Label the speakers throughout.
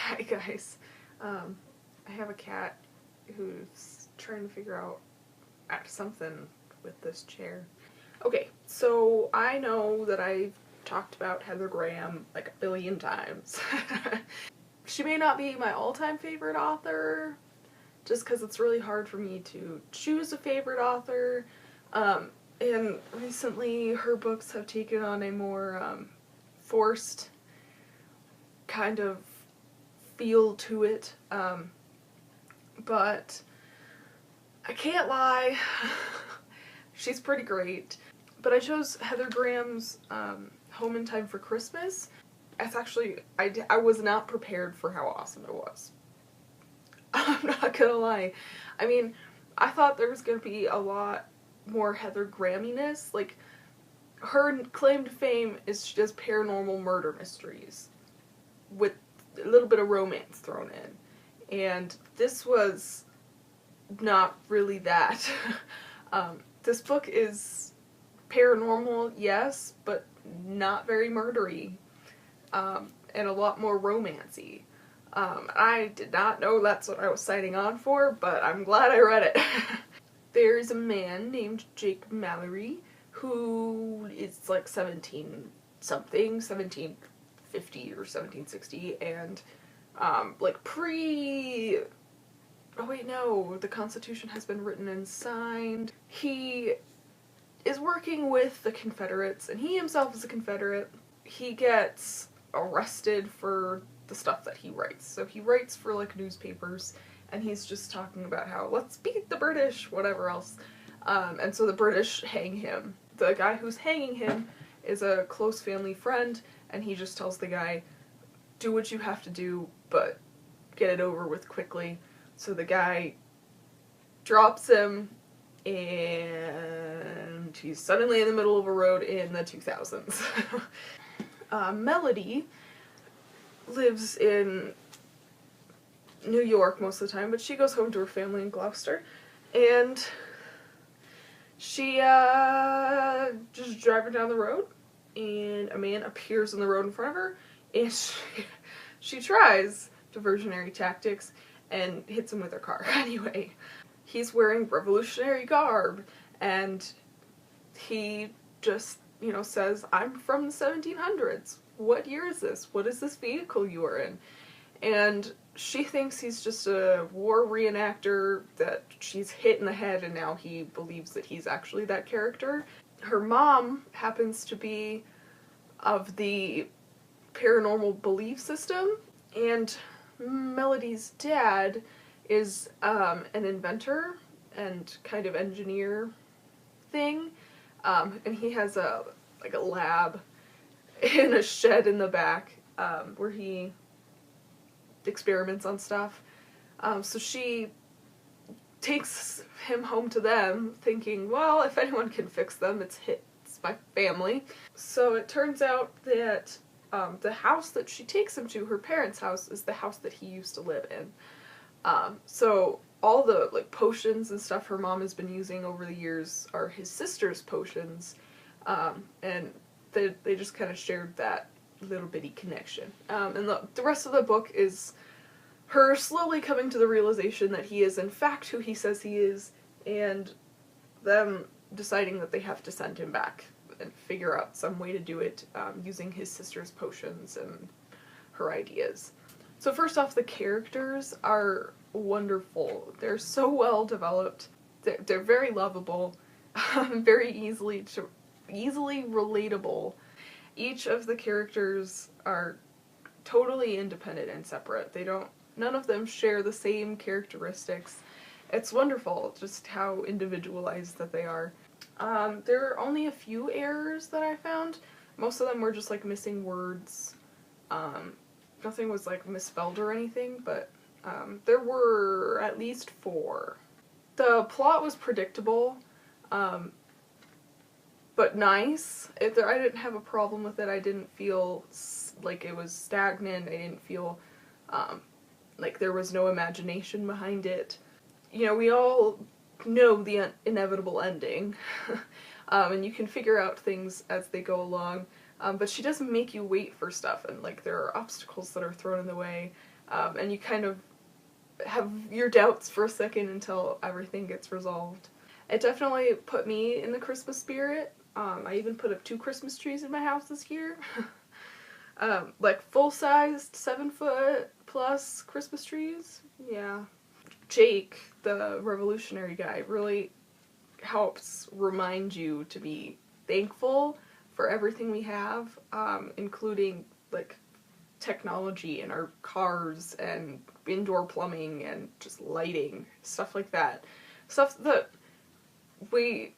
Speaker 1: Hi guys. I have a cat who's trying to figure out something with this chair. Okay, so I know that I've talked about Heather Graham like a billion times. She may not be my all-time favorite author, just because it's really hard for me to choose a favorite author. And recently her books have taken on a more forced kind of feel to it, but I can't lie, she's pretty great. But I chose Heather Graham's Home in Time for Christmas. It's actually, I was not prepared for how awesome it was. I'm not gonna lie. I mean, I thought there was gonna be a lot more Heather Grahaminess. Like, her claim to fame is she does paranormal murder mysteries with a little bit of romance thrown in, and this was not really that. This book is paranormal, yes, but not very murdery, and a lot more romancy. I did not know that's what I was signing on for, but I'm glad I read it. There's a man named Jake Mallory who is like 17 something, 1750 or 1760, and like oh wait, no, the Constitution has been written and signed. He is working with the Confederates, and he himself is a Confederate. He gets arrested for the stuff that he writes. So he writes for like newspapers, and he's just talking about how let's beat the British, whatever else. And so the British hang him. The guy who's hanging him is a close family friend, and he just tells the guy, do what you have to do, but get it over with quickly. So the guy drops him, and he's suddenly in the middle of a road in the 2000s. Melody lives in New York most of the time, but she goes home to her family in Gloucester, and she just driving down the road, and a man appears in the road in front of her, and she tries diversionary tactics and hits him with her car. Anyway, he's wearing revolutionary garb, and he just, you know, says, I'm from the 1700s. What year is this? What is this vehicle you are in? And she thinks he's just a war reenactor that she's hit in the head, and now he believes that he's actually that character. Her mom happens to be of the paranormal belief system, and Melody's dad is an inventor and kind of engineer thing, and he has a lab in a shed in the back where he experiments on stuff. So she takes him home to them, thinking, well, if anyone can fix them, it's my family. So it turns out that the house that she takes him to, her parents' house, is the house that he used to live in. So all the like potions and stuff her mom has been using over the years are his sister's potions, and they just kind of shared that little bitty connection. And the rest of the book is her slowly coming to the realization that he is in fact who he says he is, and them deciding that they have to send him back and figure out some way to do it using his sister's potions and her ideas. So first off, the characters are wonderful. They're so well developed. They're very lovable, very easily relatable. Each of the characters are totally independent and separate. None of them share the same characteristics. It's wonderful just how individualized that they are. There are only a few errors that I found. Most of them were just like missing words. Nothing was like misspelled or anything, but there were at least 4. The plot was predictable, but nice. I didn't have a problem with it. I didn't feel like it was stagnant. I didn't feel like there was no imagination behind it. You know, we all know the inevitable ending, and you can figure out things as they go along, but she doesn't make you wait for stuff, and like there are obstacles that are thrown in the way, and you kind of have your doubts for a second until everything gets resolved. It definitely put me in the Christmas spirit. I even put up 2 Christmas trees in my house this year. Like full-sized 7-foot plus Christmas trees. Yeah. Jake, the revolutionary guy, really helps remind you to be thankful for everything we have, including like technology in our cars and indoor plumbing and just lighting, stuff like that. Stuff that we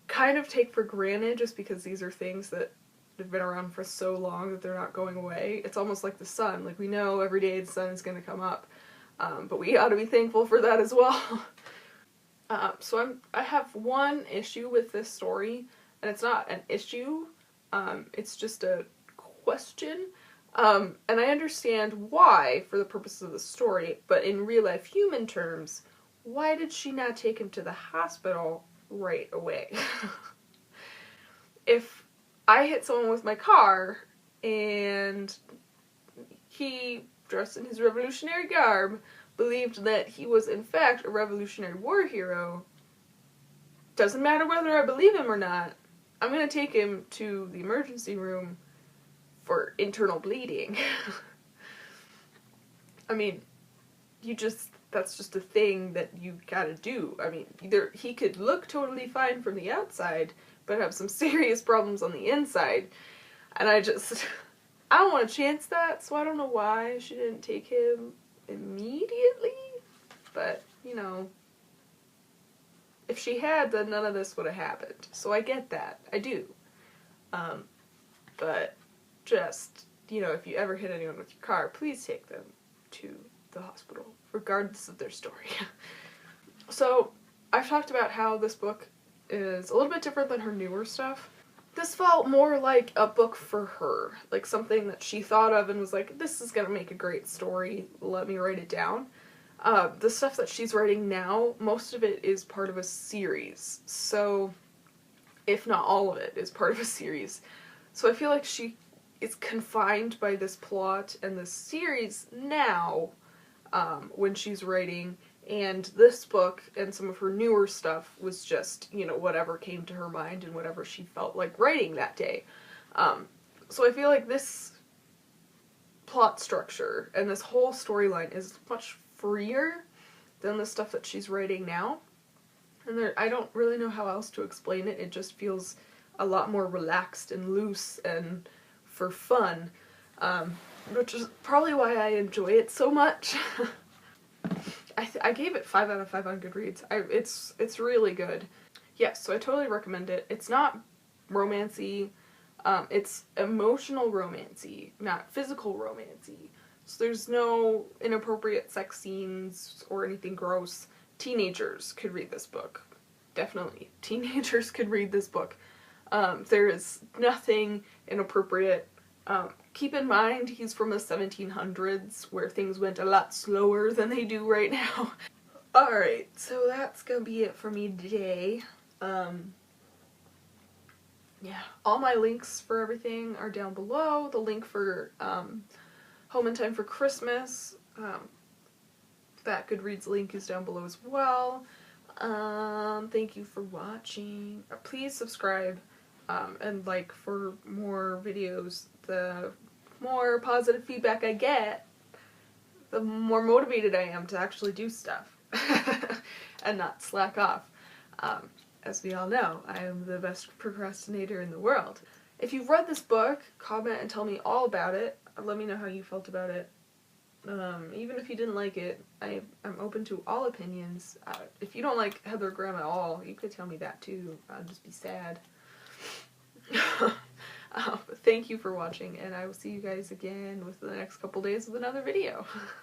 Speaker 1: kind of take for granted just because these are things that have been around for so long that they're not going away. It's almost like the sun. Like, we know every day the sun is going to come up, but we ought to be thankful for that as well. So I have one issue with this story, and it's not an issue, it's just a question. And I understand why for the purposes of the story, but in real life human terms, why did she not take him to the hospital right away? If I hit someone with my car and he, dressed in his revolutionary garb, believed that he was in fact a Revolutionary War hero, doesn't matter whether I believe him or not, I'm gonna take him to the emergency room for internal bleeding. I mean, that's just a thing that you gotta do. I mean, either he could look totally fine from the outside, but have some serious problems on the inside, and I don't want to chance that, so I don't know why she didn't take him immediately, but, you know, if she had, then none of this would have happened, so I get that, I do, but just, you know, if you ever hit anyone with your car, please take them to the hospital, regardless of their story. So, I've talked about how this book is a little bit different than her newer stuff. This felt more like a book for her, like something that she thought of and was like, this is gonna make a great story, let me write it down. The stuff that she's writing now, most of it is part of a series, so, if not all of it is part of a series. So I feel like she is confined by this plot and this series now, when she's writing, and this book and some of her newer stuff was just, you know, whatever came to her mind and whatever she felt like writing that day. So I feel like this plot structure and this whole storyline is much freer than the stuff that she's writing now. And I don't really know how else to explain it. It just feels a lot more relaxed and loose and for fun, which is probably why I enjoy it so much. I gave it 5 out of 5 on Goodreads. It's really good. Yes, so I totally recommend it. It's not romancy, it's emotional romancy, not physical romancy. So there's no inappropriate sex scenes or anything gross. Teenagers could read this book. Definitely. Teenagers could read this book. There is nothing inappropriate. Keep in mind, he's from the 1700s, where things went a lot slower than they do right now. Alright, so that's gonna be it for me today. Yeah, all my links for everything are down below. The link for Home in Time for Christmas, that Goodreads link is down below as well. Thank you for watching. Please subscribe and like for more videos. The more positive feedback I get, the more motivated I am to actually do stuff and not slack off. As we all know, I am the best procrastinator in the world. If you've read this book, comment and tell me all about it. Let me know how you felt about it. Even if you didn't like it, I'm open to all opinions. If you don't like Heather Graham at all, you could tell me that too. I'll just be sad. Thank you for watching, and I will see you guys again within the next couple days with another video.